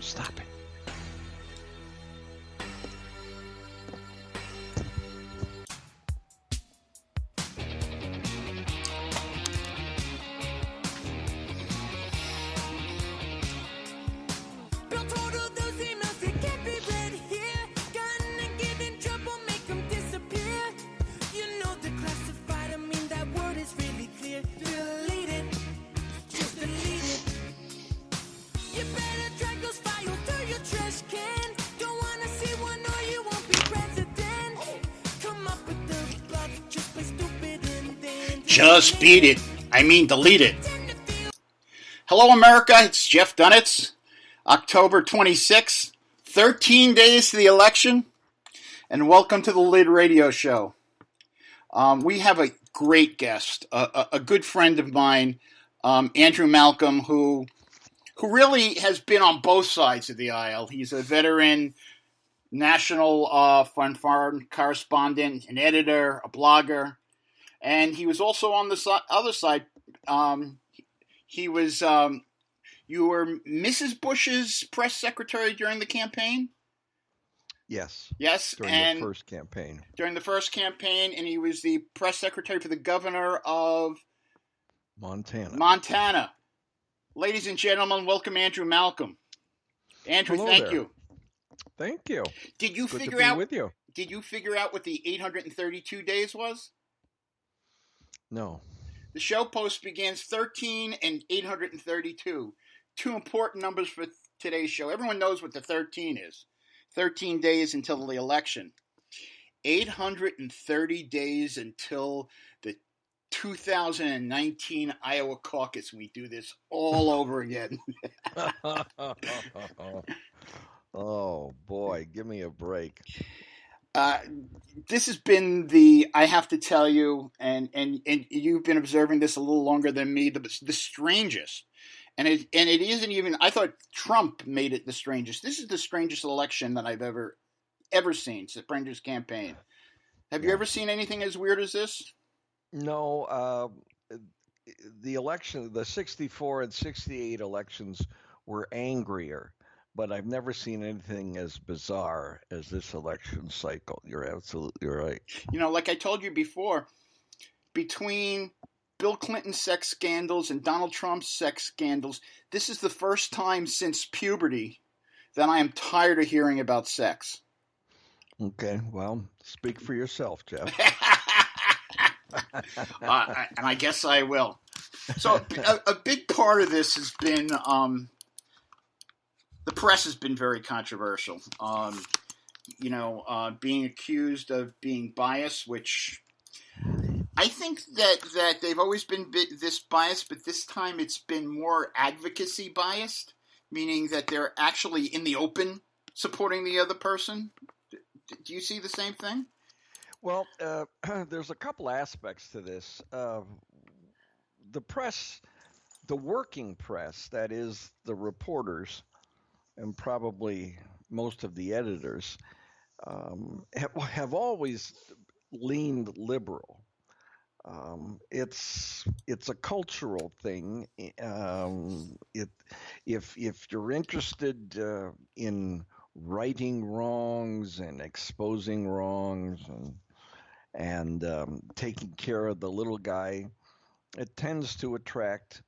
Stop it. Just beat it. I mean, delete it. Hello, America. It's Jeff Dunitz. October 26th, 13 days to the election, and welcome to the Lid Radio Show. We have a great guest, a good friend of mine, Andrew Malcom, who really has been on both sides of the aisle. He's a veteran national foreign correspondent, an editor, a blogger. And he was also on the other side. He was, you were Mrs. Bush's press secretary during the campaign? Yes. Yes. During the first campaign. During the first campaign, and he was the press secretary for the governor of Montana. Ladies and gentlemen, welcome Andrew Malcom. Andrew, Hello thank there. you. Thank you. Did you Good figure to be out with you. Did you figure out what the 832 days was? No. The show post begins 13 and 832. Two important numbers for today's show. Everyone knows what the 13 is. 13 days until the election. 830 days until the 2019 Iowa caucus. We do this all over again. Oh, boy. Give me a break. This has been I have to tell you, and you've been observing this a little longer than me, the strangest. And it isn't even, I thought Trump made it the strangest. This is the strangest election that I've ever seen, strangest campaign. Have you ever seen anything as weird as this? No. The election, the 64 and 68 elections were angrier. But I've never seen anything as bizarre as this election cycle. You're absolutely right. You know, like I told you before, between Bill Clinton's sex scandals and Donald Trump's sex scandals, this is the first time since puberty that I am tired of hearing about sex. Okay, well, speak for yourself, Jeff. And I guess I will. So a big part of this has been... the press has been very controversial. Being accused of being biased, which I think that they've always been this biased, but this time it's been more advocacy biased, meaning that they're actually in the open supporting the other person. Do you see the same thing? Well, there's a couple aspects to this. The press, the working press, that is the reporters, and probably most of the editors, have always leaned liberal. It's a cultural thing. If you're interested in righting wrongs and exposing wrongs and taking care of the little guy, it tends to attract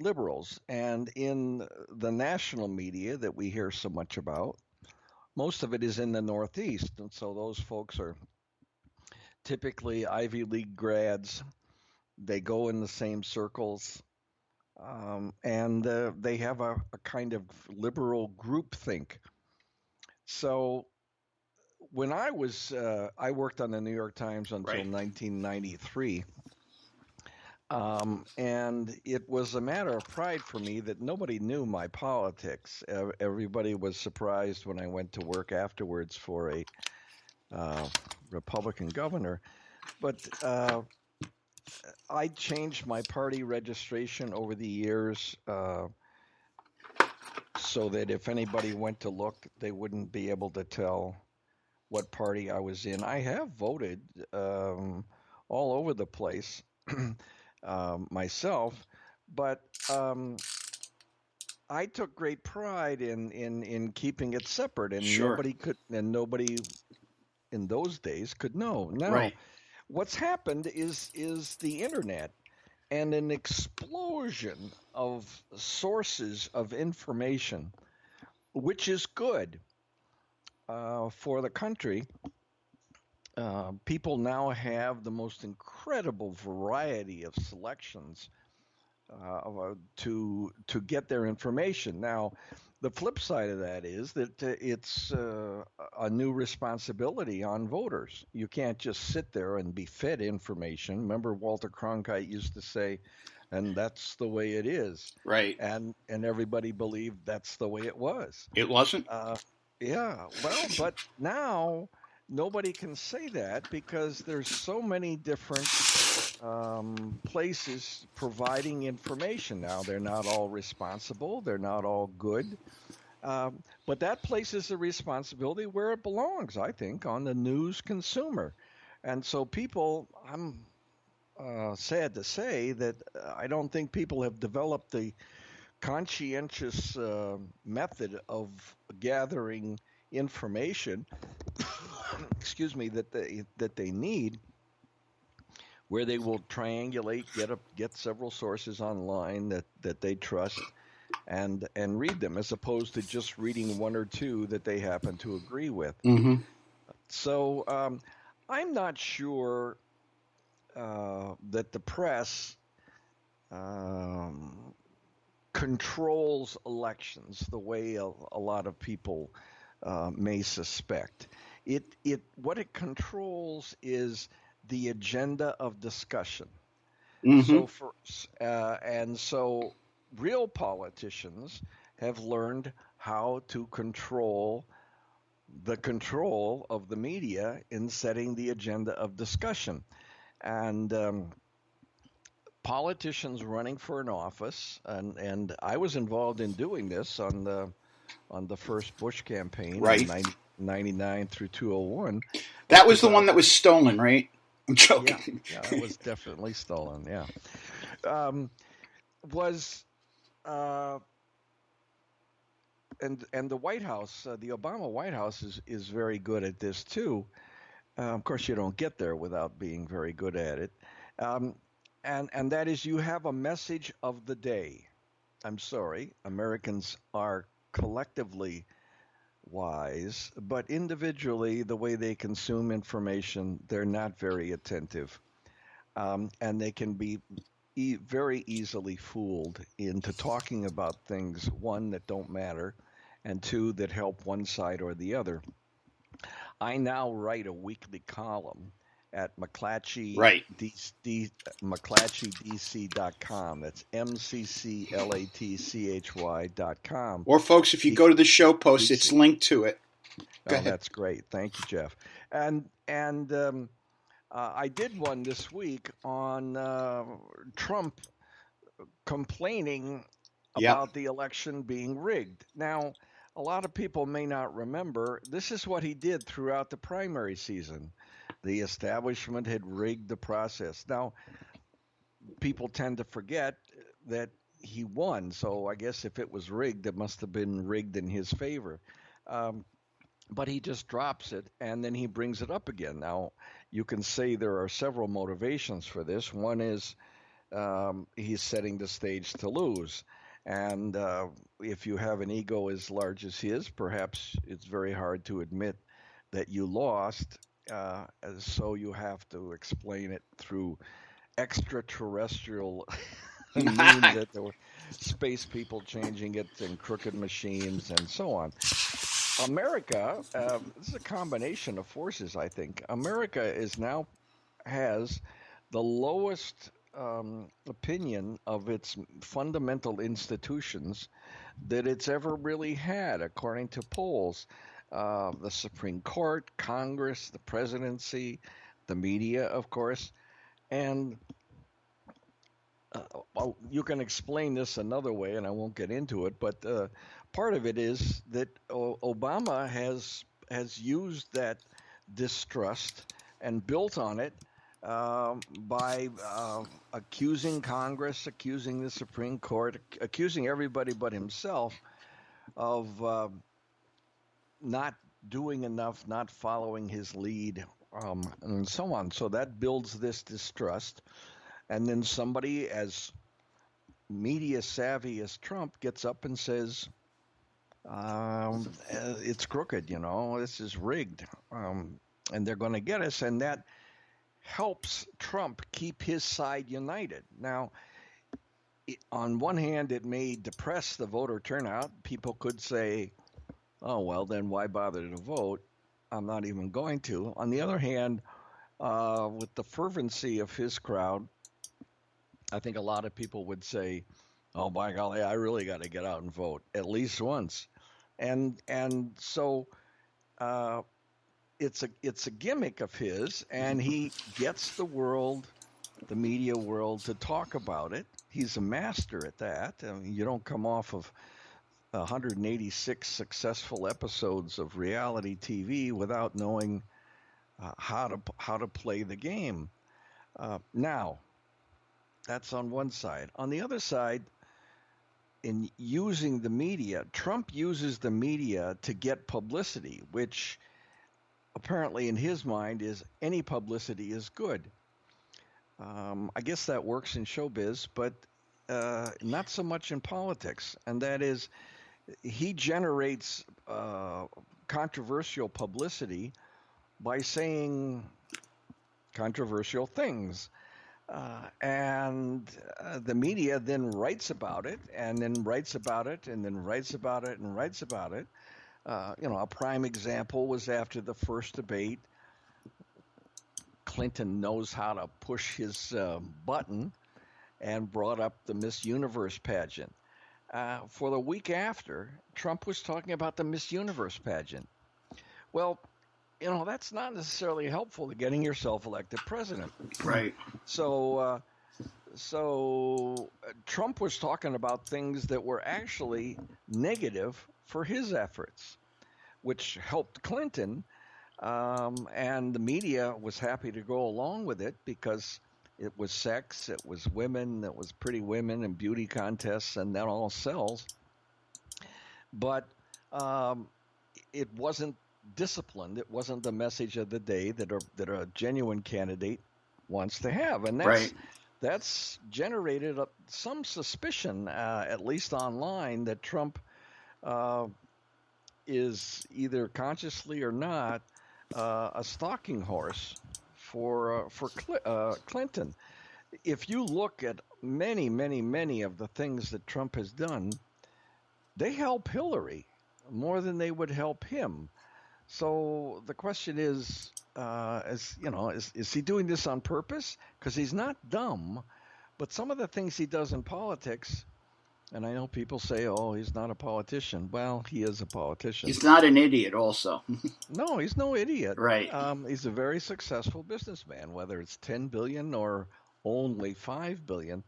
liberals. And in the national media that we hear so much about, most of it is in the Northeast. And so those folks are typically Ivy League grads. They go in the same circles. And they have a kind of liberal groupthink. So when I worked on the New York Times until 1993. And it was a matter of pride for me that nobody knew my politics. Everybody was surprised when I went to work afterwards for a Republican governor. But I changed my party registration over the years so that if anybody went to look, they wouldn't be able to tell what party I was in. I have voted all over the place myself, but I took great pride in keeping it separate, and Sure. nobody in those days could know. Now, Right. what's happened is the internet and an explosion of sources of information, which is good for the country. People now have the most incredible variety of selections to get their information. Now, the flip side of that is that it's a new responsibility on voters. You can't just sit there and be fed information. Remember, Walter Cronkite used to say, "And that's the way it is," Right. and everybody believed that's the way it was. It wasn't? Uh, yeah, well, but now nobody can say that because there's so many different places providing information now. They're not all responsible, they're not all good. But that places the responsibility where it belongs, I think, on the news consumer. And so people, I'm sad to say that I don't think people have developed the conscientious method of gathering information, excuse me, that they need, where they will triangulate, get several sources online that they trust, and read them, as opposed to just reading one or two that they happen to agree with. Mm-hmm. So I'm not sure that the press um, controls elections the way a lot of people may suspect. What it controls is the agenda of discussion. Mm-hmm. So for and so real politicians have learned how to control the control of the media in setting the agenda of discussion. And politicians running for an office, and I was involved in doing this on the first Bush campaign in Right. 99 through 201, That was because the one that was stolen, right? I'm yeah, joking. yeah, it was definitely stolen. Yeah, um, was uh, and the White House, the Obama White House is very good at this too. Of course, you don't get there without being very good at it. Um, and that is, you have a message of the day. I'm sorry, Americans are collectively wise, but individually, the way they consume information, they're not very attentive. And they can be very easily fooled into talking about things, one, that don't matter, and two, that help one side or the other. I now write a weekly column at Right. McClatchydC.com. That's MCCLATCHY.com. Or, folks, if you go to the show post, it's DC. linked to it. Go Oh, ahead. that's great. Thank you, Jeff. And I did one this week on Trump complaining Yep. about the election being rigged. Now, a lot of people may not remember, this is what he did throughout the primary season. The establishment had rigged the process. Now, people tend to forget that he won, so I guess if it was rigged, it must have been rigged in his favor. Um, but he just drops it and then he brings it up again. Now, you can say there are several motivations for this. One is he's setting the stage to lose. And if you have an ego as large as his, perhaps it's very hard to admit that you lost. So you have to explain it through extraterrestrial means, that there were space people changing it and crooked machines and so on. America, this is a combination of forces, I think. America is now has the lowest opinion of its fundamental institutions that it's ever really had, according to polls. The Supreme Court, Congress, the presidency, the media, of course. And well, you can explain this another way, and I won't get into it, but part of it is that Obama has used that distrust and built on it by accusing Congress, accusing the Supreme Court, accusing everybody but himself of not doing enough, not following his lead, and so on. So that builds this distrust. And then somebody as media savvy as Trump gets up and says, it's crooked, this is rigged, and they're going to get us. And that helps Trump keep his side united. Now, on one hand, it may depress the voter turnout. People could say, oh, well, then why bother to vote? I'm not even going to. On the other hand, with the fervency of his crowd, I think a lot of people would say, oh, by golly, I really got to get out and vote at least once. And so uh, it's a gimmick of his, and he gets the media world, to talk about it. He's a master at that. I mean, you don't come off of 186 successful episodes of reality TV without knowing how to play the game. Now, that's on one side. On the other side, in using the media, Trump uses the media to get publicity, which apparently in his mind is any publicity is good. I guess that works in showbiz, but not so much in politics. And that is, he generates controversial publicity by saying controversial things. And the media then writes about it, and then writes about it, and then writes about it, and writes about it. A prime example was after the first debate. Clinton knows how to push his button and brought up the Miss Universe pageant. For the week after, Trump was talking about the Miss Universe pageant. Well, that's not necessarily helpful to getting yourself elected president. Right. So Trump was talking about things that were actually negative for his efforts, which helped Clinton. And the media was happy to go along with it because it was sex, it was women, it was pretty women and beauty contests, and that all sells. But it wasn't disciplined. It wasn't the message of the day that a genuine candidate wants to have, and that's generated some suspicion, at least online, that Trump is either consciously or not a stalking horse for Clinton. If you look at many, many, many of the things that Trump has done, they help Hillary more than they would help him. So the question is he doing this on purpose? Because he's not dumb, but some of the things he does in politics, and I know people say, oh, he's not a politician. Well, he is a politician. He's not an idiot also. No, he's no idiot. Right. He's a very successful businessman, whether it's 10 billion or only 5 billion.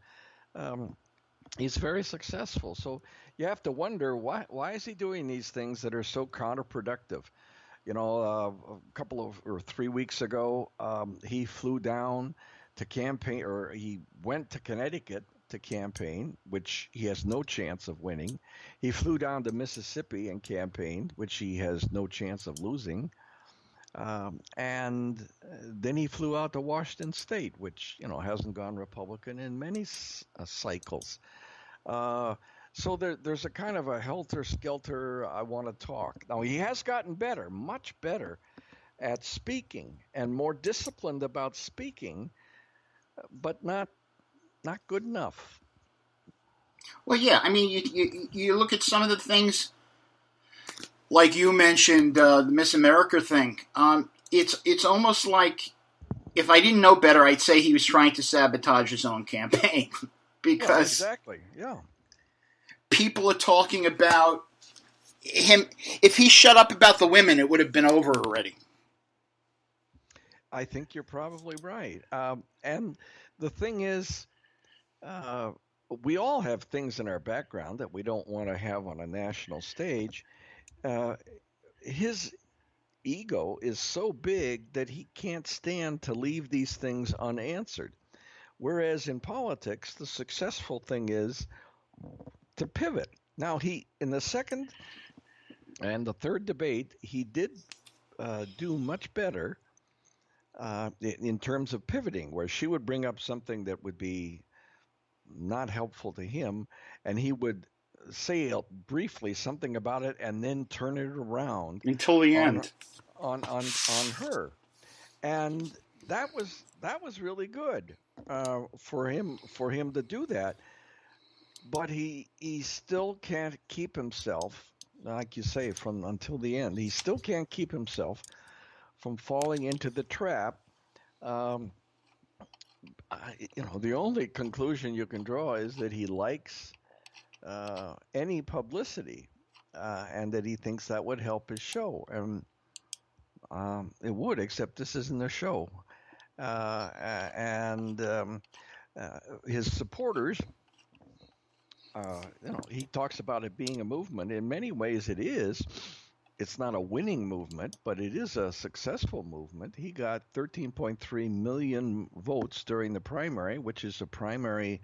He's very successful. So you have to wonder, why is he doing these things that are so counterproductive? A couple of or 3 weeks ago, he flew down to campaign, or he went to Connecticut to campaign, which he has no chance of winning. He flew down to Mississippi and campaigned, which he has no chance of losing. And then he flew out to Washington State, which hasn't gone Republican in many cycles. So there's a kind of a helter-skelter, I want to talk. Now, he has gotten better, much better at speaking and more disciplined about speaking, but not good enough. Well, yeah, I mean, you look at some of the things, like you mentioned, the Miss America thing. It's almost like, if I didn't know better, I'd say he was trying to sabotage his own campaign. Because well, exactly, yeah. People are talking about him. If he shut up about the women, it would have been over already. I think you're probably right. And the thing is, we all have things in our background that we don't want to have on a national stage. His ego is so big that he can't stand to leave these things unanswered. Whereas in politics, the successful thing is to pivot. Now, in the second and the third debate, he did do much better in terms of pivoting, where she would bring up something that would be not helpful to him, and he would say briefly something about it and then turn it around Until the on end. on her, and that was really good for him to do that. But he still can't keep himself, like you say, from until the end. He still can't keep himself from falling into the trap. Um, the only conclusion you can draw is that he likes any publicity, and that he thinks that would help his show. And it would, except this isn't a show. And his supporters, he talks about it being a movement. In many ways, it is. It's not a winning movement, but it is a successful movement. He got 13.3 million votes during the primary, which is a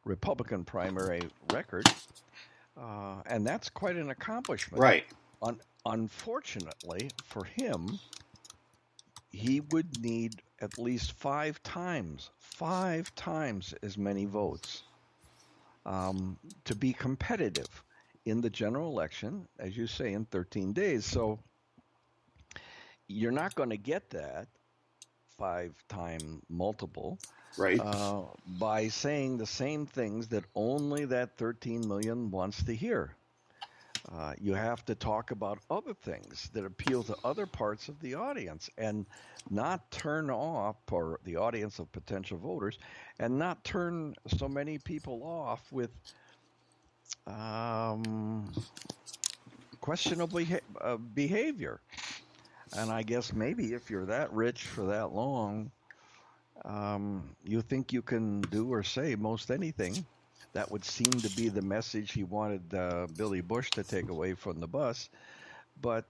Republican primary record. And that's quite an accomplishment. Right. Unfortunately for him, he would need at least five times as many votes to be competitive in the general election, as you say, in 13 days. So you're not going to get that five-time multiple Right. by saying the same things that only that 13 million wants to hear. You have to talk about other things that appeal to other parts of the audience and not turn off, or the audience of potential voters, and not turn so many people off with questionable behavior. And I guess maybe if you're that rich for that long, you think you can do or say most anything. That would seem to be the message he wanted Billy Bush to take away from the bus. But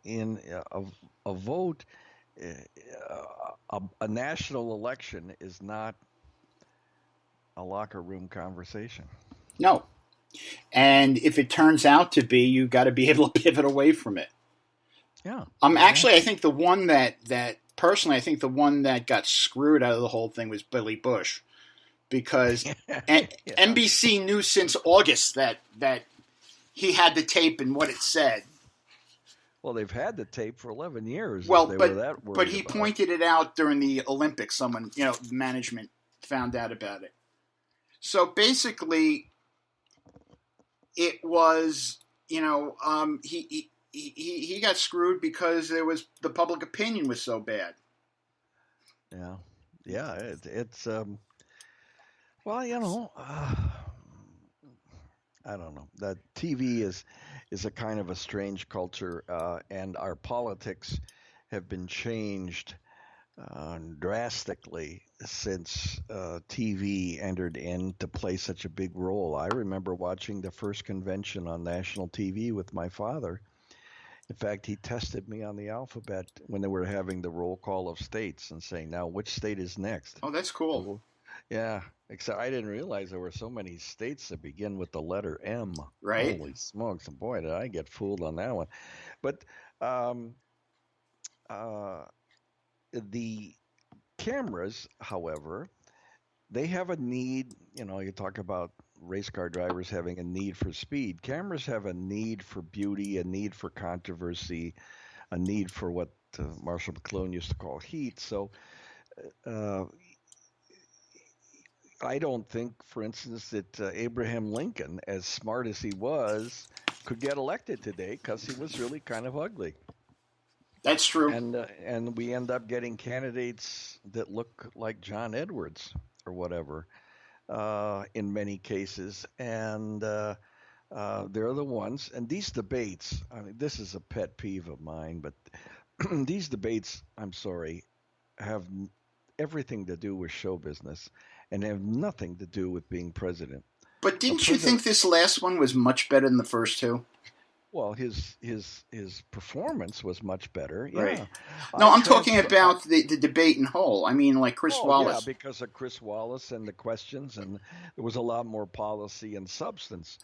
in a vote, a national election is not a locker room conversation. No. And if it turns out to be, you got to be able to pivot away from it. Yeah. Actually, I think the one that personally, I think the one that got screwed out of the whole thing was Billy Bush, because NBC knew since August that he had the tape and what it said. Well, they've had the tape for 11 years. Well, but he pointed it out during the Olympics. Someone, management found out about it. So basically, it was, he got screwed because the public opinion was so bad. Yeah. It's well, I don't know. That TV is a kind of a strange culture, and our politics have been changed drastically since TV entered in to play such a big role. I remember watching the first convention on national TV with my father. In fact, he tested me on the alphabet when they were having the roll call of states and saying, now, which state is next? Oh, that's cool. Yeah, except I didn't realize there were so many states that begin with the letter M. Right. Holy smokes, boy, did I get fooled on that one. But the cameras, however, they have a need. You talk about race car drivers having a need for speed. Cameras have a need for beauty, a need for controversy, a need for what Marshall McLuhan used to call heat. So I don't think, for instance, that Abraham Lincoln, as smart as he was, could get elected today because he was really kind of ugly. That's true. And we end up getting candidates that look like John Edwards or whatever in many cases. And they're the ones. And these debates, I mean, this is a pet peeve of mine, but these debates, I'm sorry, have everything to do with show business and have nothing to do with being president. But didn't you think this last one was much better than the first two? Well, his performance was much better. Right. Yeah, No, I I'm talking trans. about the debate in whole. I mean, like Chris Oh yeah, Wallace. because of Chris Wallace and the questions, and there was a lot more policy and substance.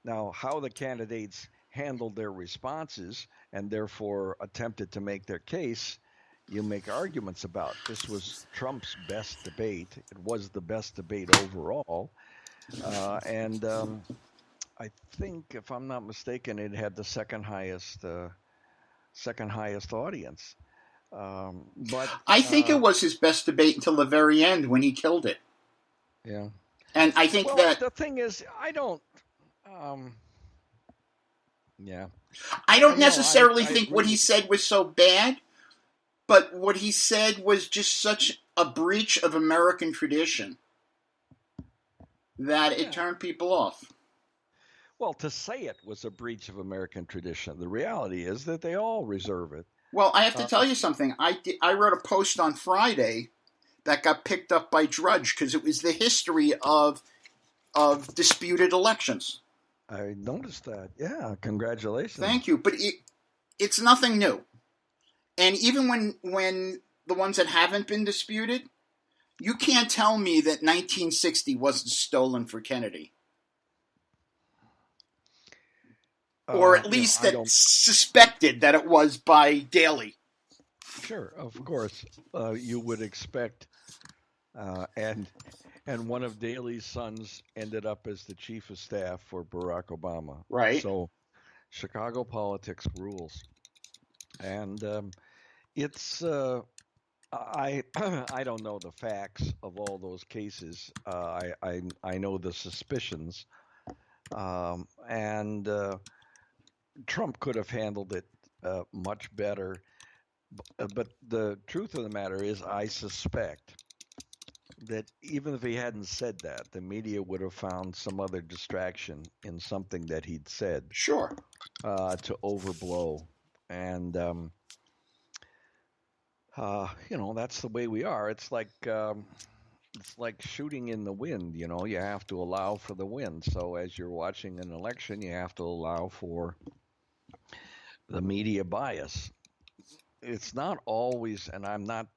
Now, how the candidates handled their responses and therefore attempted to make their case, you make arguments about. This was Trump's best debate. It was the best debate overall, and I think, if I'm not mistaken, it had the second highest audience. But I think it was his best debate until the very end when he killed it. yeah. And I think Well, that the thing is, I don't. Um, yeah, I don't no, I necessarily I think agree what he with. said was so bad, but what he said was just such a breach of American tradition that it Yeah. turned people off. Well, to say it was a breach of American tradition, the reality is that they all reserve it. Well, I have to Uh, tell you something. I wrote a post on Friday that got picked up by Drudge because it was the history of disputed elections. I noticed that. Yeah, congratulations. Thank you, but it's nothing new. And even when the ones that haven't been disputed, you can't tell me that 1960 wasn't stolen for Kennedy, or at least I that don't. suspected that it was by Daley. Sure, of course, you would expect, and one of Daley's sons ended up as the chief of staff for Barack Obama. Right? So Chicago politics rules, and it's I I don't know the facts of all those cases. I know the suspicions, and Trump could have handled it much better. But the truth of the matter is, I suspect that even if he hadn't said that, the media would have found some other distraction in something that he'd said Sure. to overblow. And that's the way we are. It's like shooting in the wind. You have to allow for the wind. So as you're watching an election, you have to allow for the media bias. It's not always, and I'm not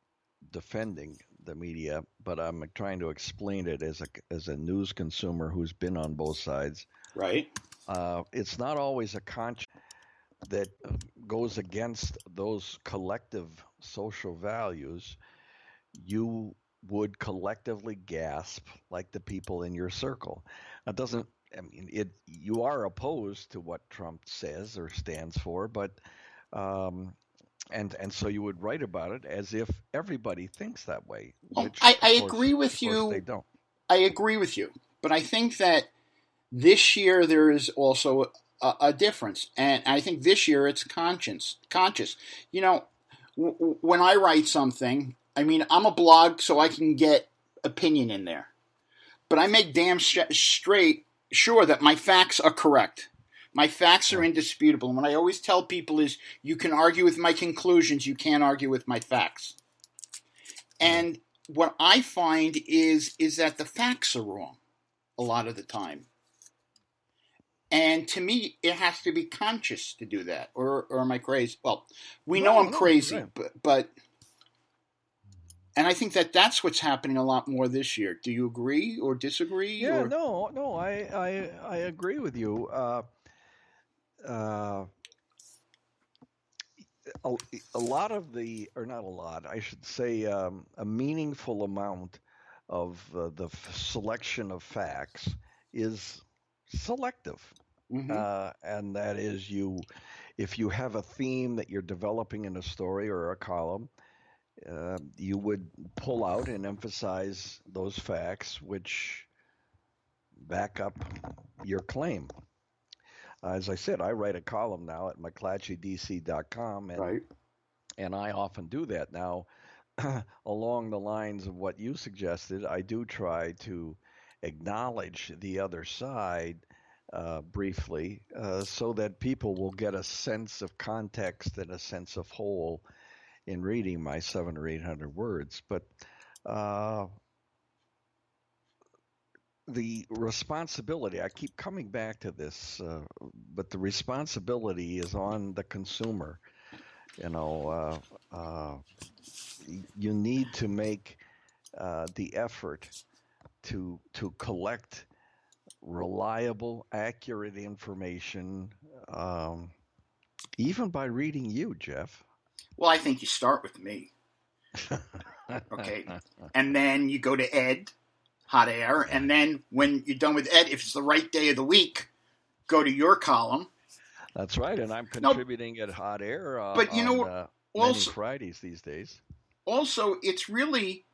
defending the media, but I'm trying to explain it as a news consumer who's been on both sides. Right. It's not always a conscience that goes against those collective social values. You would collectively gasp like the people in your circle. That doesn't. I mean, you are opposed to what Trump says or stands for, but and so you would write about it as if everybody thinks that way, which I of agree course with they you. don't. I agree with you, but I think that this year there is also a difference, and I think this year it's conscious. You know, when I write something, I mean, I'm a blog, so I can get opinion in there, but I make damn straight sure that my facts are correct. My facts are Yeah. indisputable. And what I always tell people is, you can argue with my conclusions, you can't argue with my facts. Yeah. And what I find is that the facts are wrong a lot of the time. And to me, it has to be conscious to do that. Or am I crazy? Well, we know I'm No, no, you're crazy, right. but and I think that that's what's happening a lot more this year. Do you agree or disagree? Yeah, Or no, no, I agree with you. Uh, a, a lot of the, or not a lot, I should say, a meaningful amount of the selection of facts is selective. mm-hmm. And that is, if you have a theme that you're developing in a story or a column, you would pull out and emphasize those facts which back up your claim. As I said, I write a column now at mcclatchydc.com, Right. and I often do that now. Along the lines of what you suggested, I do try to acknowledge the other side briefly, so that people will get a sense of context and a sense of whole in reading my 700 or 800 words. But uh, the responsibility, I keep coming back to this, but the responsibility is on the consumer. You know, you need to make the effort to collect reliable, accurate information, um, even by reading you, Jeff. Well, I think you start with me, okay, and then you go to Ed, Hot Air, Yeah, and then when you're done with Ed, if it's the right day of the week, go to your column. that's right. And I'm No, contributing at Hot Air but you know on what? many Also, Fridays these days. it's really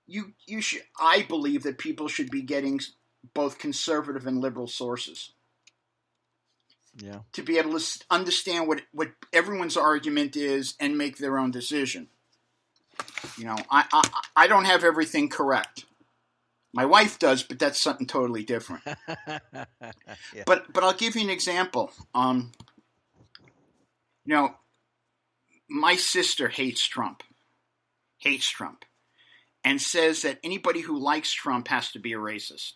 you should. I believe that people should be getting both conservative and liberal sources Yeah. to be able to understand what everyone's argument is and make their own decision. You know, I don't have everything correct. My wife does, but that's something totally different. Yeah. But I'll give you an example. You know, my sister hates Trump, and says that anybody who likes Trump has to be a racist.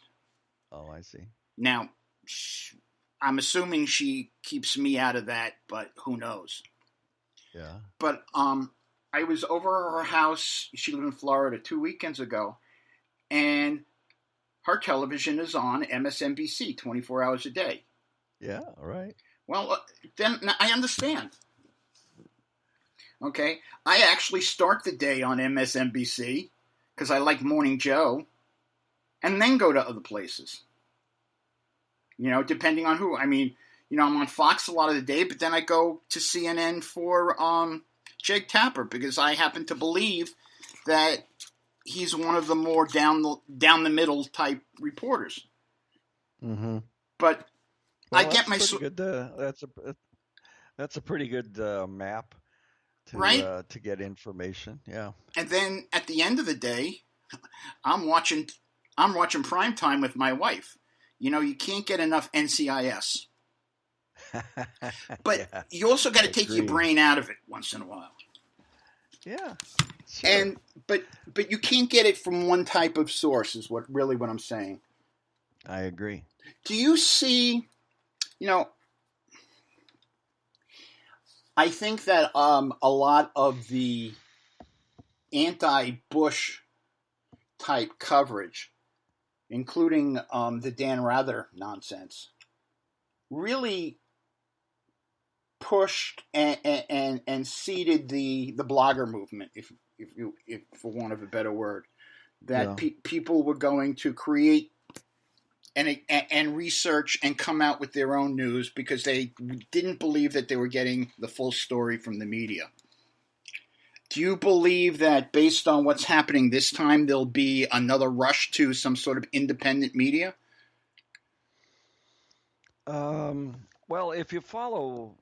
Oh, I see. Now, I'm assuming she keeps me out of that, but who knows? Yeah. But I was over at her house. She lived in Florida 2 weekends ago, and her television is on MSNBC 24 hours a day. Yeah. All right. Well, then I understand. Okay, I actually start the day on MSNBC because I like Morning Joe, and then go to other places. You know, depending on who. I mean, you know, I'm on Fox a lot of the day, but then I go to CNN for Jake Tapper because I happen to believe that he's one of the more down the middle type reporters. Mm-hmm. But Well, I get my good. That's a pretty good map right, to get information. Yeah. and then at the end of the day, I'm watching prime time with my wife. You know, you can't get enough NCIS. But Yeah. you also got I to take your agree. brain out of it once in a while. Yeah. Sure. And but you can't get it from one type of source is what I'm saying. I agree. Do you see, you know, I think that a lot of the anti-Bush type coverage, including the Dan Rather nonsense, really pushed and seeded the blogger movement, if for want of a better word, that Yeah. people were going to create and research and come out with their own news because they didn't believe that they were getting the full story from the media. Do you believe that based on what's happening this time, there'll be another rush to some sort of independent media? Well, if you follow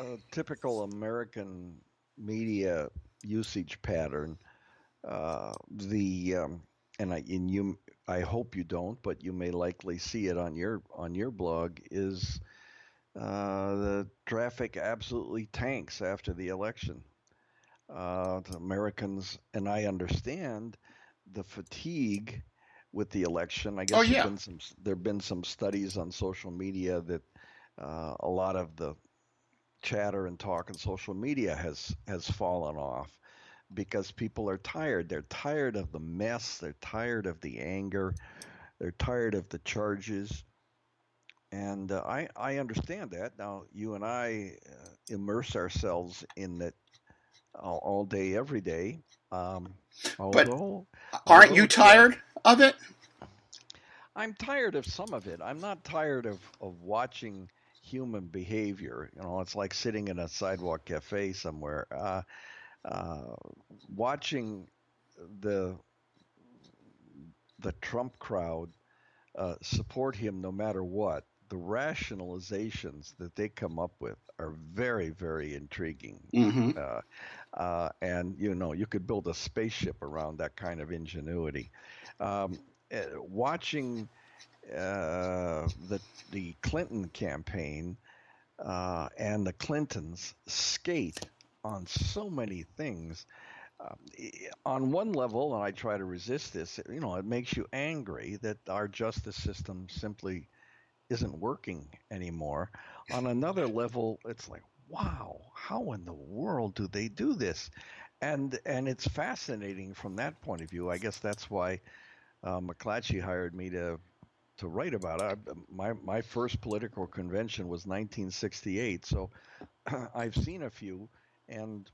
a typical American media usage pattern, the and you, I hope you don't, but you may likely see it on your blog, is the traffic absolutely tanks after the election. The Americans, and I understand the fatigue with the election. I Oh guess yeah. there've been some studies on social media that a lot of the chatter and talk on social media has fallen off because people are tired. They're tired of the mess. They're tired of the anger. They're tired of the charges. And I understand that. Now, you and I immerse ourselves in it all day, every day. Um, But although, aren't you Jeff, tired of it? I'm tired of some of it. I'm not tired of watching human behavior. You know, it's like sitting in a sidewalk cafe somewhere, uh, watching the the Trump crowd support him no matter what. The rationalizations that they come up with are very, very intriguing. Mm-hmm. Uh, and you know, you could build a spaceship around that kind of ingenuity. Um, Watching the Clinton campaign and the Clintons skate on so many things. um, on one level, and I try to resist this, it makes you angry that our justice system simply isn't working anymore. On another level, it's like, wow, how in the world do they do this? And it's fascinating from that point of view. I guess that's why McClatchy hired me to write about it. My first political convention was 1968, so I've seen a few, and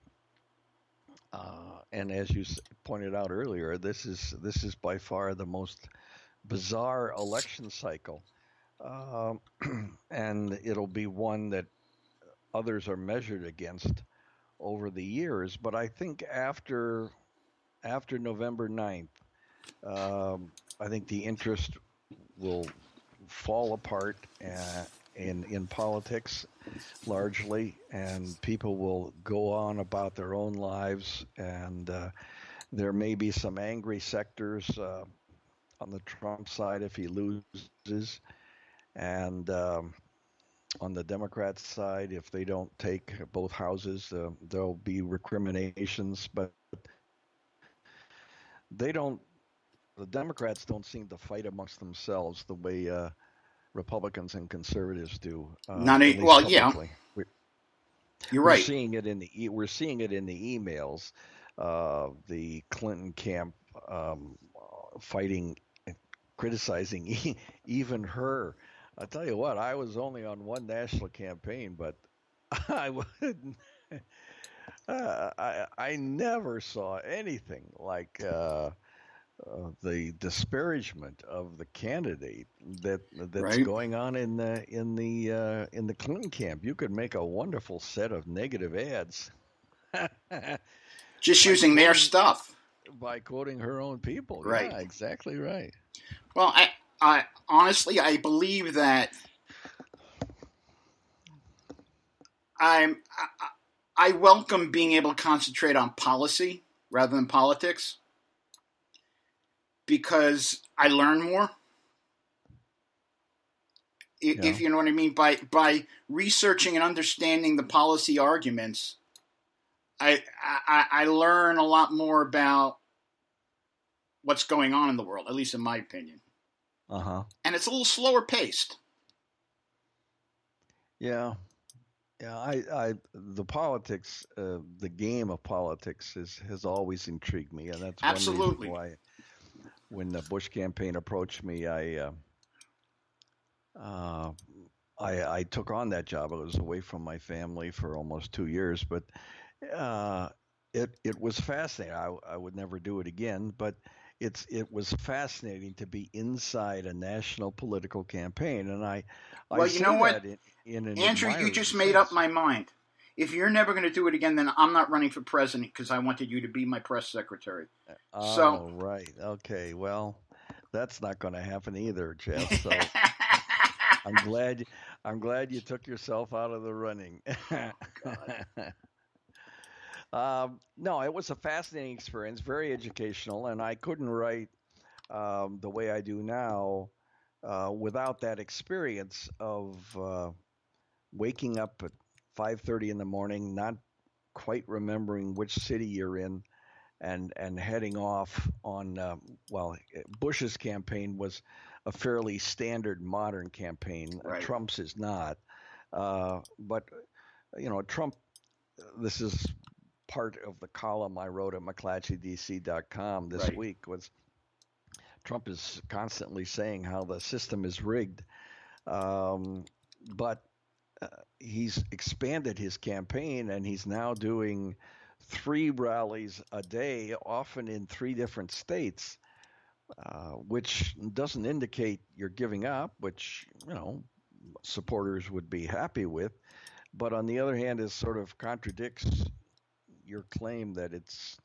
and as you pointed out earlier, this is by far the most bizarre election cycle, um, and it'll be one that others are measured against over the years. But I think after November 9th, I think the interest will fall apart in politics largely, and people will go on about their own lives, and there may be some angry sectors on the Trump side if he loses, and on the Democrats side if they don't take both houses, there'll be recriminations, but they don't. The Democrats don't seem to fight amongst themselves the way Republicans and conservatives do, Not at a, least well, yeah, publicly. you're We're right. seeing it in the emails. The Clinton camp fighting, criticizing even her. I tell you what, I was only on one national campaign, but I would I never saw anything like the disparagement of the candidate that's Right. going on in the Clinton camp. You could make a wonderful set of negative ads Just by using their quoting stuff. her own people. Right. Yeah, exactly right. Well, I honestly, I believe that I'm, I welcome being able to concentrate on policy rather than politics because I learn more. Yeah. If you know what I mean, by researching and understanding the policy arguments, I learn a lot more about what's going on in the world, at least in my opinion. Uh huh. And it's a little slower paced. Yeah. Yeah. The politics, the game of politics has always intrigued me, and that's one reason Absolutely. why when the Bush campaign approached me, uh, I took on that job. I was away from my family for almost 2 years, but uh, it was fascinating. I would never do it again, but it was fascinating to be inside a national political campaign, and I Well, you know say what, that in an Andrew, you admiring just made up sense. my mind. If you're never going to do it again, then I'm not running for president because I wanted you to be my press secretary. So, Oh, right. Okay. Well, that's not going to happen either, Jeff. So I'm glad I'm glad you took yourself out of the running. oh God, No, it was a fascinating experience, very educational, and I couldn't write the way I do now without that experience of waking up at 5:30 in the morning, not quite remembering which city you're in, and heading off on. Well, Bush's campaign was a fairly standard modern campaign. right, Trump's is not, but Trump. This is part of the column I wrote at McClatchydC.com this right. week. Was Trump is constantly saying how the system is rigged, um, but uh, he's expanded his campaign and he's now doing 3 rallies a day, often in 3 different states, which doesn't indicate you're giving up, which supporters would be happy with. But on the other hand, it sort of contradicts your claim that it's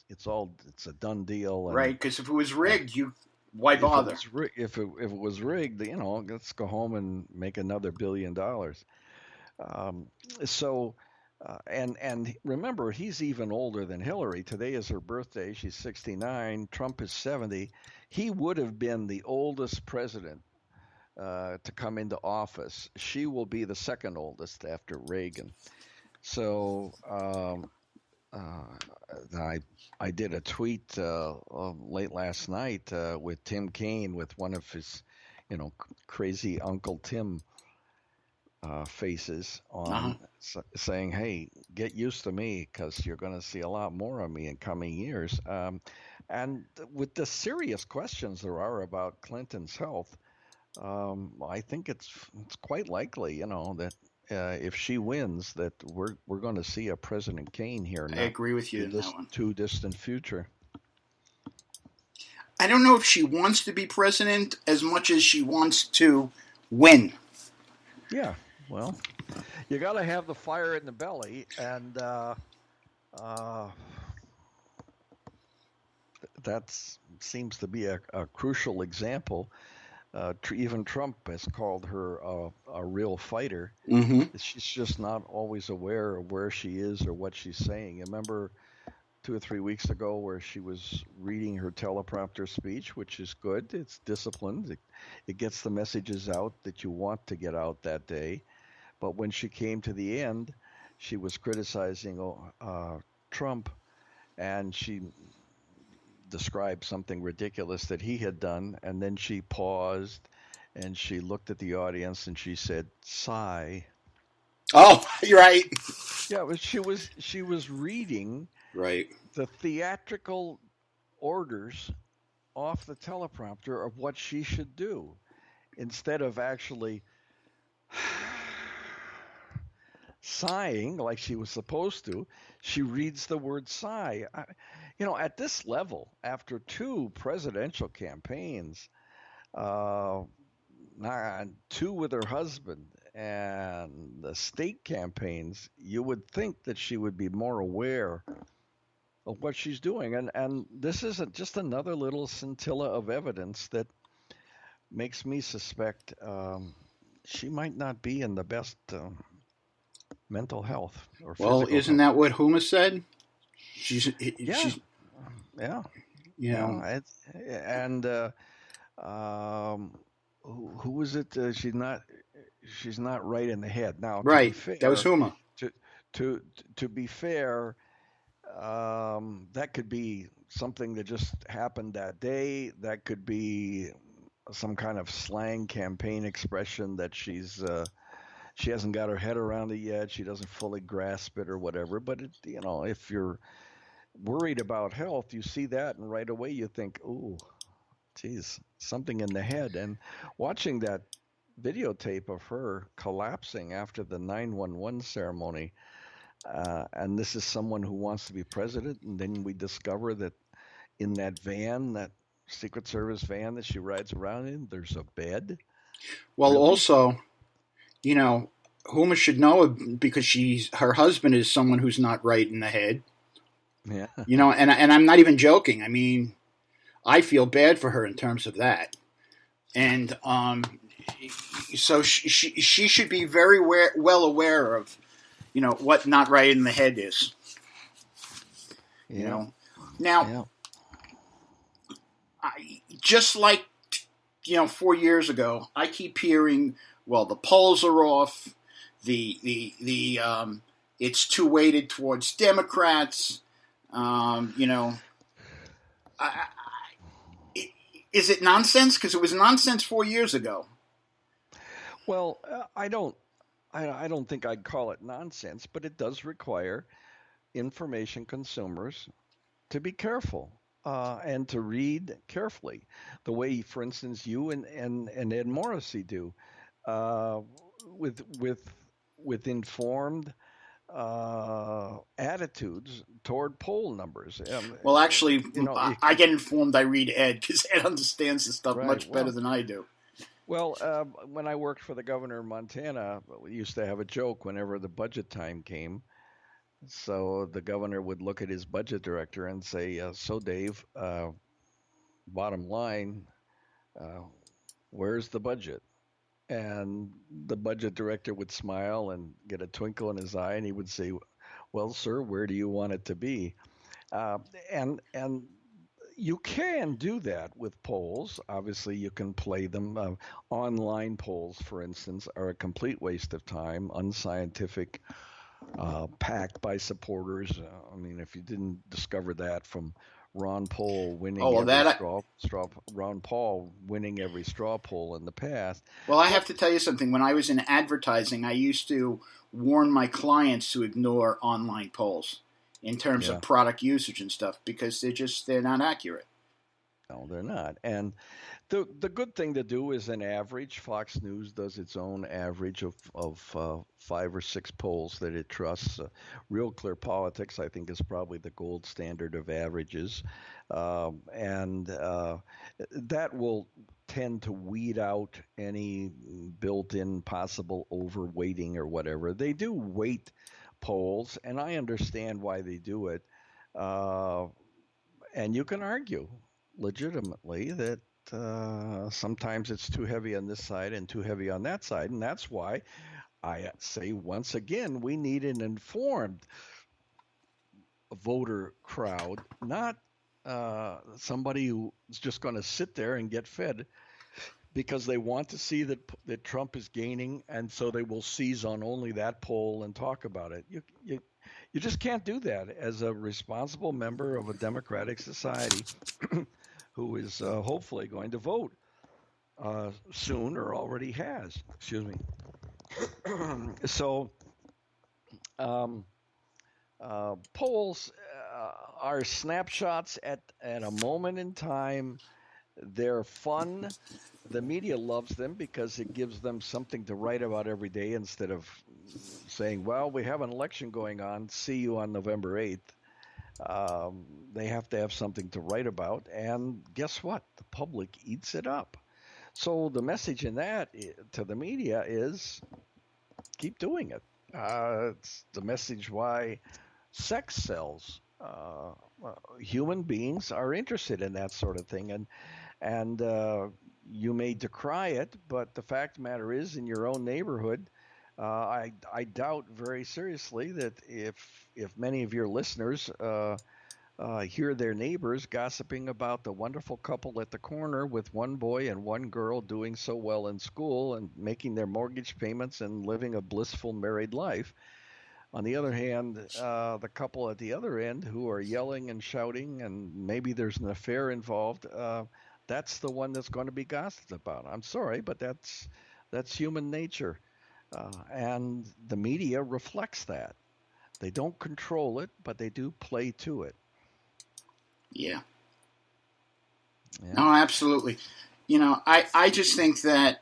a done deal, Right, and because if it was and rigged, you why bother? if it was rigged, let's go home and make another $1 billion. Um, so, and remember, he's even older than Hillary. Today is her birthday. She's 69. Trump is 70. He would have been the oldest president to come into office. She will be the second oldest after Reagan. So, I I did a tweet late last night with Tim Kaine with one of his, crazy Uncle Tim faces Uh-huh. on saying, "Hey, get used to me because you're going to see a lot more of me in coming years." And with the serious questions there are about Clinton's health, I think it's quite likely, that if she wins, that we're going to see a President Kane here, I not agree with you in in that this one. too distant future. I don't know if she wants to be president as much as she wants to win. Yeah, well, you got to have the fire in the belly, and uh, that seems to be a crucial example. Even Trump has called her a real fighter. Mm-hmm. She's just not always aware of where she is or what she's saying. Remember 2 or 3 weeks ago where she was reading her teleprompter speech, which is good. It's disciplined. It gets the messages out that you want to get out that day. But when she came to the end, she was criticizing Trump, and she described something ridiculous that he had done, and then she paused and she looked at the audience and she said, "Sigh." Oh, you're right. Yeah, but she was reading Right. the theatrical orders off the teleprompter of what she should do instead of actually sighing like she was supposed to. She reads the word sigh. At this level, after two presidential campaigns, uh, two with her husband, and the state campaigns, you would think that she would be more aware of what she's doing. And this isn't just another little scintilla of evidence that makes me suspect she might not be in the best mental health or Well, physical isn't health. that what Huma said? She's Yeah, she's yeah, you know and um, who was it? She's not right in the head. Now, to be right. That was fair, Huma. to to to be fair, that could be something that just happened that day. That could be some kind of slang campaign expression that she hasn't got her head around it yet. She doesn't fully grasp it or whatever. But if you're worried about health, you see that and right away you think, "Ooh, geez, something in the head." And watching that videotape of her collapsing after the 911 ceremony, and this is someone who wants to be president, and then we discover that in that van, that Secret Service van that she rides around in, there's a bed. Well, Really? also, you know, Huma should know because she's her husband is someone who's not right in the head. Yeah. And I'm not even joking. I mean, I feel bad for her in terms of that. And so she should be very well aware of what not right in the head is. You Yeah. know, now Yeah. just like 4 years ago, I keep hearing, well, the polls are off. The it's too weighted towards Democrats. You know, I, is it nonsense? Because it was nonsense 4 years ago. Well, I don't think I'd call it nonsense, but it does require information consumers to be careful and to read carefully, the way, for instance, you and Ed Morrissey do, uh, with informed attitudes toward poll numbers. Well, actually, You I get informed. I read Ed because Ed understands this stuff right. much better Well, than I do. when I worked for the governor of Montana, we used to have a joke whenever the budget time came. So the governor would look at his budget director and say, "So, Dave, bottom line, uh, where's the budget?" And the budget director would smile and get a twinkle in his eye, and he would say, "Well, sir, where do you want it to be?" Uh, and you can do that with polls. Obviously, you can play them. Online polls, for instance, are a complete waste of time, unscientific, packed by supporters. I mean, if you didn't discover that from Ron Paul Oh winning well, every Ron Paul winning every straw poll in the past. well, I But have to tell you something. When I was in advertising, I used to warn my clients to ignore online polls in terms of yeah, product usage and stuff because they're not accurate. no, they're not. And the good thing to do is an average. Fox News does its own average of 5 or 6 polls that it trusts. Real Clear Politics, I think, is probably the gold standard of averages, and that will tend to weed out any built-in possible overweighting or whatever. They do weight polls, and I understand why they do it. Uh, and you can argue legitimately that sometimes it's too heavy on this side and too heavy on that side. And that's why I say once again, we need an informed voter crowd, not somebody who's just going to sit there and get fed because they want to see that Trump is gaining, and so they will seize on only that poll and talk about it. You just can't do that as a responsible member of a democratic society who is hopefully going to vote soon or already has. Excuse me. So um, polls are snapshots at a moment in time. They're fun. The media loves them because it gives them something to write about every day instead of saying, well, we have an election going on. See you on November 8th. They have to have something to write about. And guess what? The public eats it up. So the message in that to the media is keep doing it. It's the message why sex sells. Human beings are interested in that sort of thing, and you may decry it, but the fact of the matter is, in your own neighborhood, I doubt very seriously that if many of your listeners hear their neighbors gossiping about the wonderful couple at the corner with one boy and one girl doing so well in school and making their mortgage payments and living a blissful married life. On the other hand, the couple at the other end who are yelling and shouting, and maybe there's an affair involved, that's the one that's going to be gossiped about. I'm sorry, but that's human nature, and the media reflects that. They don't control it, but they do play to it. Yeah. Yeah. No, absolutely. I just think that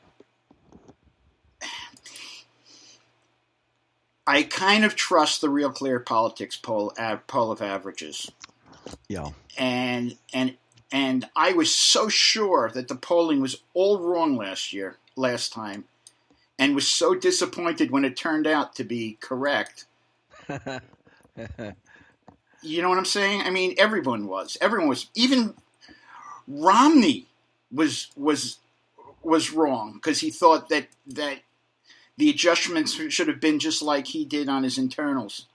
I kind of trust the Real Clear Politics poll of averages, Yeah. and I was so sure that the polling was all wrong last time, and was so disappointed when it turned out to be correct. You know what I'm saying? I mean, everyone was. Everyone was. Even Romney was wrong because he thought that the adjustments should have been just like he did on his internals,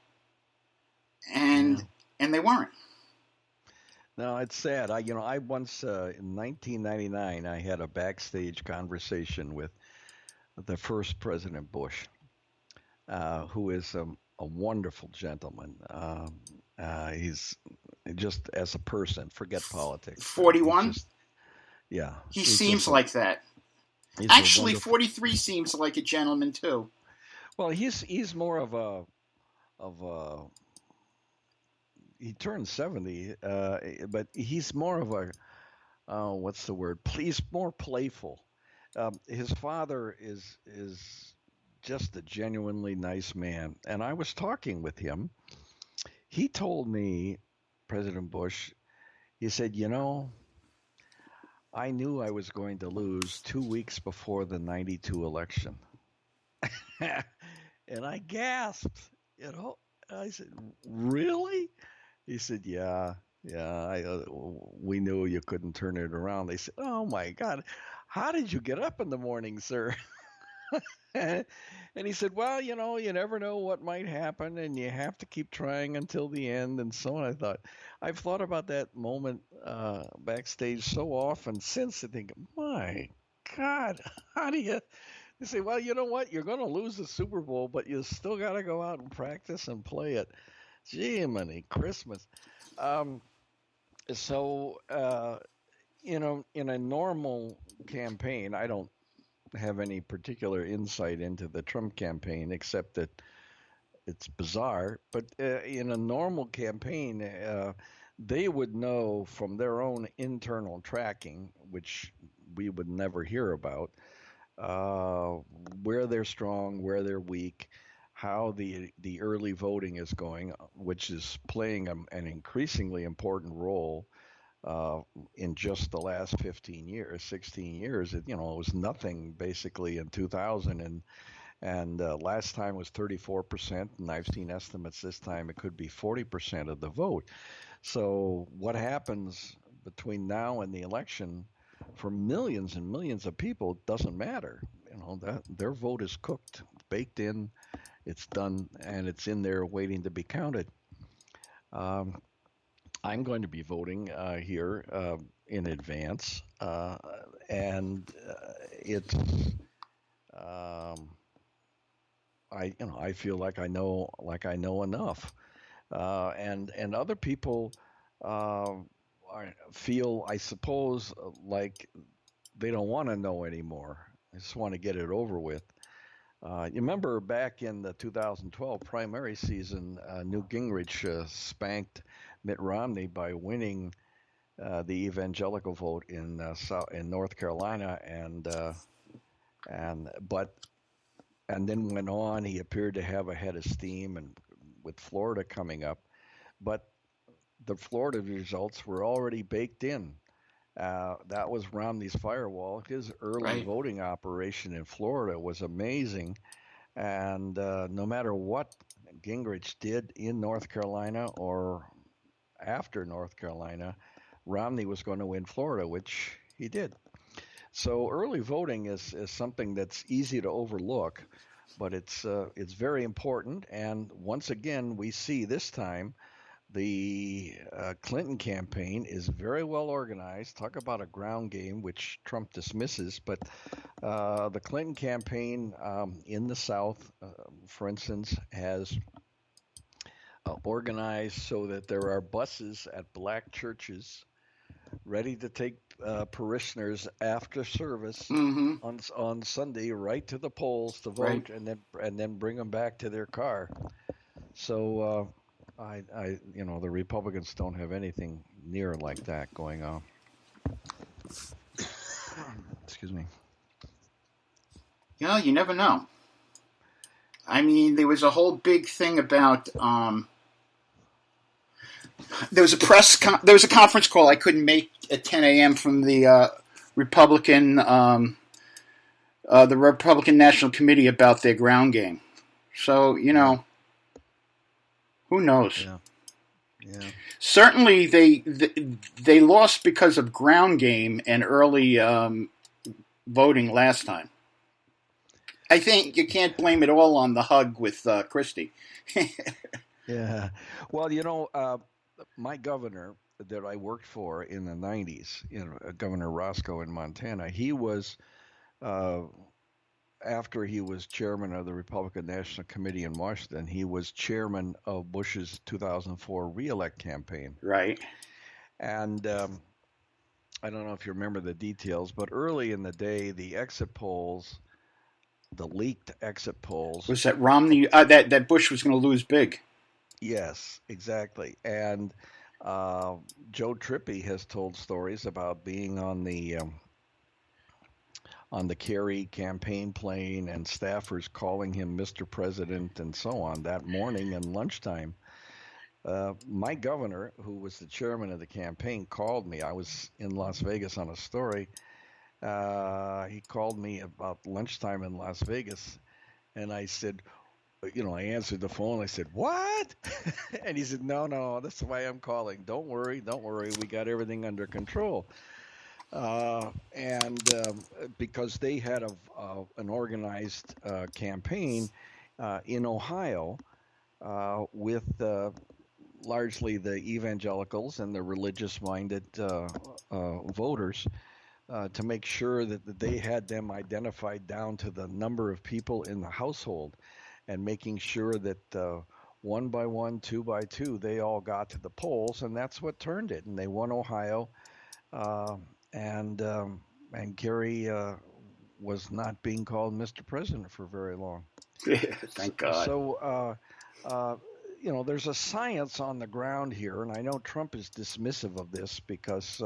Yeah. and they weren't. No, it's sad. I once in 1999, I had a backstage conversation with the first President Bush, who is a wonderful gentleman. He's just as a person, forget politics. He's 41. just, yeah, He he's seems just like that. he's a Actually, wonderful. 43 seems like a gentleman too. Well, he's more of a he turned 70, but he's more of a what's the word? He's more playful. His father is just a genuinely nice man, and I was talking with him. He told me, President Bush, he said, I knew I was going to lose 2 weeks before the '92 election, and I gasped. I said, really? He said, yeah, yeah. We knew you couldn't turn it around. They said, oh my God, how did you get up in the morning, sir? And he said, well, you never know what might happen, and you have to keep trying until the end, and so on. I've thought about that moment backstage so often since. I think, my God, how do you? You say, well, you know what? You're going to lose the Super Bowl, but you still got to go out and practice and play it. Gee, many Christmas. Um, so, in a normal campaign, I don't have any particular insight into the Trump campaign, except that it's bizarre. But in a normal campaign, they would know from their own internal tracking, which we would never hear about, uh, where they're strong, where they're weak, how the early voting is going, which is playing an increasingly important role uh, in just the last 15 years, 16 years. It was nothing basically in 2000, and last time was 34%, and I've seen estimates this time it could be 40% of the vote. So what happens between now and the election for millions and millions of people doesn't matter. That their vote is cooked, baked in, it's done, and it's in there waiting to be counted. Um, I'm going to be voting here in advance, and it's um, I feel like I know enough, and other people uh, feel, I suppose, like they don't want to know anymore. They just want to get it over with. You remember back in the 2012 primary season, Newt Gingrich spanked Mitt Romney by winning the evangelical vote in North Carolina, and but and then went on. He appeared to have a head of steam, and with Florida coming up, but the Florida results were already baked in. That was Romney's firewall. His early Right. voting operation in Florida was amazing, and no matter what Gingrich did in North Carolina or after North Carolina, Romney was going to win Florida, which he did. So early voting is something that's easy to overlook, but it's very important. And once again, we see this time the Clinton campaign is very well organized. Talk about a ground game, which Trump dismisses, but the Clinton campaign in the South, for instance, has organized so that there are buses at black churches ready to take parishioners after service Mm-hmm. on Sunday right to the polls to Right. vote, and then bring them back to their car. So the Republicans don't have anything near like that going on. Excuse me. You never know. I mean, there was a whole big thing about. There was there was a conference call I couldn't make at 10 a.m. from Republican, the Republican National Committee about their ground game. So Yeah, who knows? yeah, yeah. Certainly, they lost because of ground game and early voting last time. I think you can't blame it all on the hug with Christie. Yeah. Well, my governor that I worked for in the 90s, Governor Roscoe in Montana, he was, uh, after he was chairman of the Republican National Committee in Washington, he was chairman of Bush's 2004 reelect campaign. Right. And I don't know if you remember the details, but early in the day, the leaked exit polls. Was that Romney? That Bush was going to lose big. Yes, exactly. And uh, Joe Trippi has told stories about being on the Kerry campaign plane and staffers calling him Mr. President and so on that morning and lunchtime. My governor, who was the chairman of the campaign, called me. I was in Las Vegas on a story. He called me about lunchtime in Las Vegas, and I said, I answered the phone. I said, "What?" And he said, "No, no, that's why I'm calling. Don't worry, don't worry. We got everything under control." And because they had an organized campaign in Ohio with largely the evangelicals and the religious-minded voters, to make sure that they had them identified down to the number of people in the household, and making sure that one by one, two by two, they all got to the polls, and that's what turned it. And they won Ohio, uh, and Kerry was not being called Mr. President for very long. Thank God. So, there's a science on the ground here, and I know Trump is dismissive of this because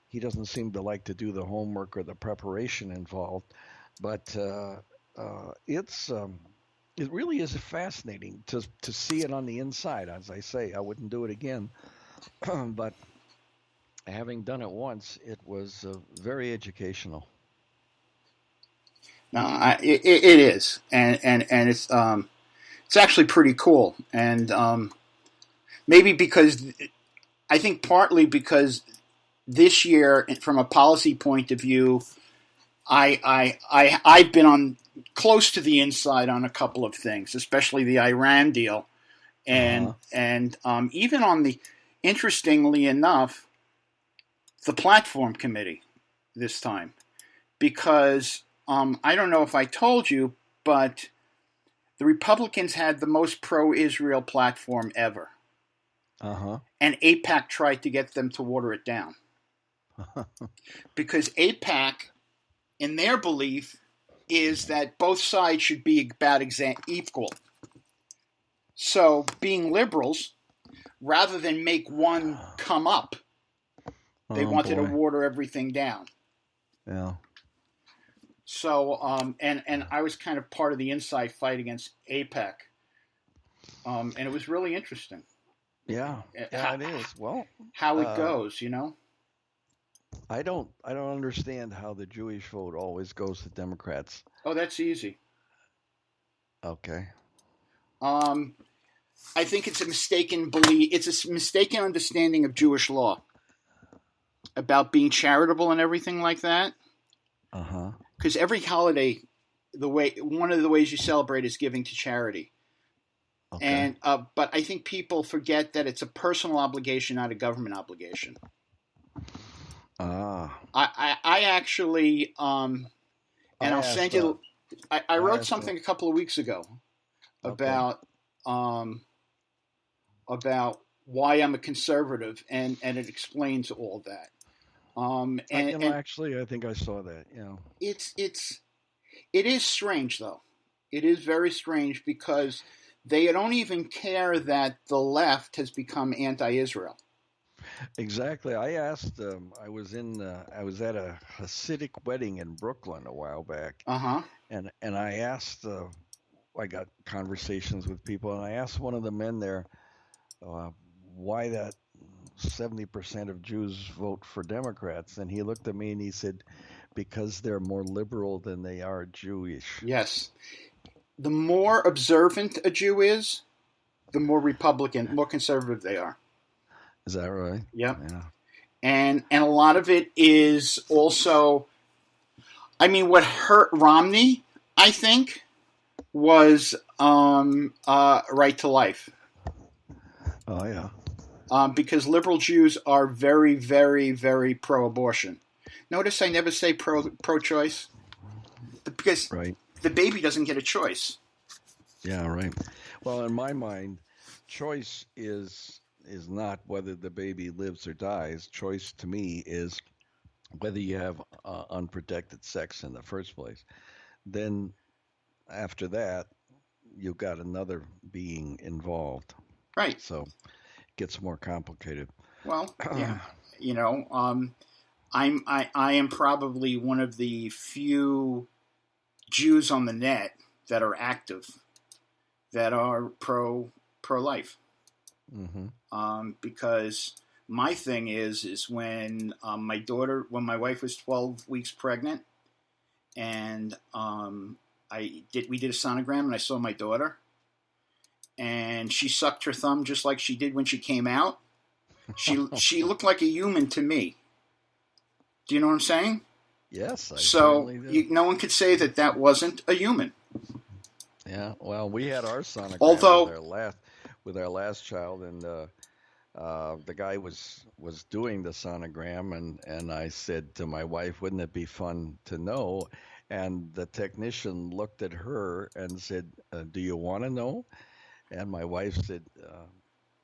he doesn't seem to like to do the homework or the preparation involved. But it really is fascinating to see it on the inside. As I say, I wouldn't do it again, but having done it once, it was very educational. No, it is, and it's actually pretty cool, and maybe because I think partly because this year, from a policy point of view, I've been on close to the inside on a couple of things, especially the Iran deal, and even on the, interestingly enough, the platform committee this time, because I don't know if I told you, but the Republicans had the most pro-Israel platform ever. And AIPAC tried to get them to water it down. Because AIPAC, in their belief, is that both sides should be about equal. So, being liberals, rather than make one come up, they wanted to water everything down. Yeah. So, and I was kind of part of the inside fight against AIPAC, and it was really interesting. Yeah, it is. Well, how it goes, I don't understand how the Jewish vote always goes to Democrats. Oh, that's easy. Okay. I think it's a mistaken belief. It's a mistaken understanding of Jewish law about being charitable and everything like that. Because every holiday, one of the ways you celebrate is giving to charity. Okay. And but I think people forget that it's a personal obligation, not a government obligation. I actually, and I'll send you. I wrote something a couple of weeks ago about why I'm a conservative, and it explains all that. Actually, I think I saw that. It is strange though. It is very strange because they don't even care that the left has become anti-Israel. Exactly. I asked. I was at a Hasidic wedding in Brooklyn a while back. And I asked. I got conversations with people, and I asked one of the men there why that 70% of Jews vote for Democrats, and he looked at me and he said, because they're more liberal than they are Jewish. Yes. The more observant a Jew is, the more Republican, more conservative they are. Is that right? Yep. Yeah. And a lot of it is also, I mean, what hurt Romney, I think, was right to life. Oh, yeah. Because liberal Jews are very, very, very pro-abortion. Notice I never say pro-choice, because the baby doesn't get a choice. Yeah, right. Well, in my mind, choice is not whether the baby lives or dies. Choice to me is whether you have unprotected sex in the first place. Then after that, you've got another being involved. Right. So it gets more complicated. Well, yeah. I am probably one of the few Jews on the net that are active, that are pro-life. Because my thing is when my wife was 12 weeks pregnant, and we did a sonogram, and I saw my daughter, and she sucked her thumb just like she did when she came out. She looked like a human to me. Do you know what I'm saying? Yes. So no one could say that wasn't a human. Yeah. Well, we had our sonogram with our last child, and the guy was doing the sonogram, and I said to my wife, "Wouldn't it be fun to know?" And the technician looked at her and said, "Do you want to know?" And my wife said,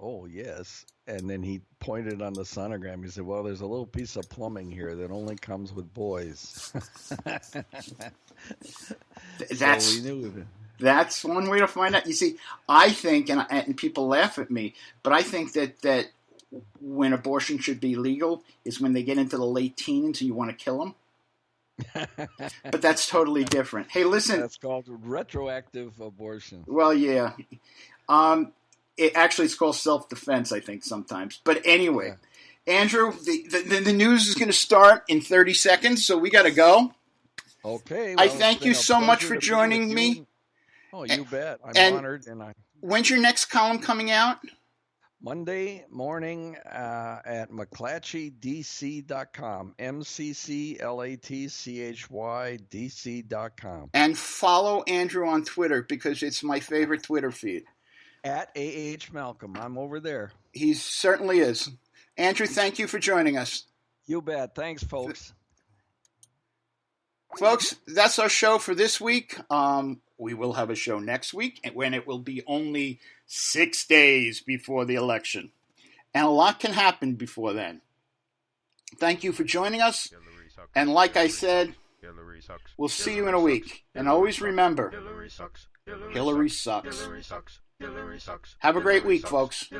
"Oh, yes." And then he pointed on the sonogram. He said, "Well, there's a little piece of plumbing here that only comes with boys." So we That's knew. that's one way to find out. You see, I think, and people laugh at me, but I think that when abortion should be legal is when they get into the late teens and you want to kill them. But that's totally different. Hey, listen. That's called retroactive abortion. Well, yeah. Um, it's called self-defense, I think, sometimes. But anyway, Yeah. Andrew, the news is going to start in 30 seconds, so we got to go. Okay. I Well, it's thank been you a so much pleasure for to be with joining you. me. Oh, you bet. I'm And honored. And I when's your next column coming out? Monday morning at McClatchydC.com. MCCLATCHYDC.com. And follow Andrew on Twitter because it's my favorite Twitter feed. At AH Malcom. I'm over there. He certainly is. Andrew, thank you for joining us. You bet. Thanks, folks. Folks, that's our show for this week. We will have a show next week when it will be only 6 days before the election. And a lot can happen before then. Thank you for joining us. And like I said, we'll see you in a week. And always remember, Hillary sucks. Have a great week, folks.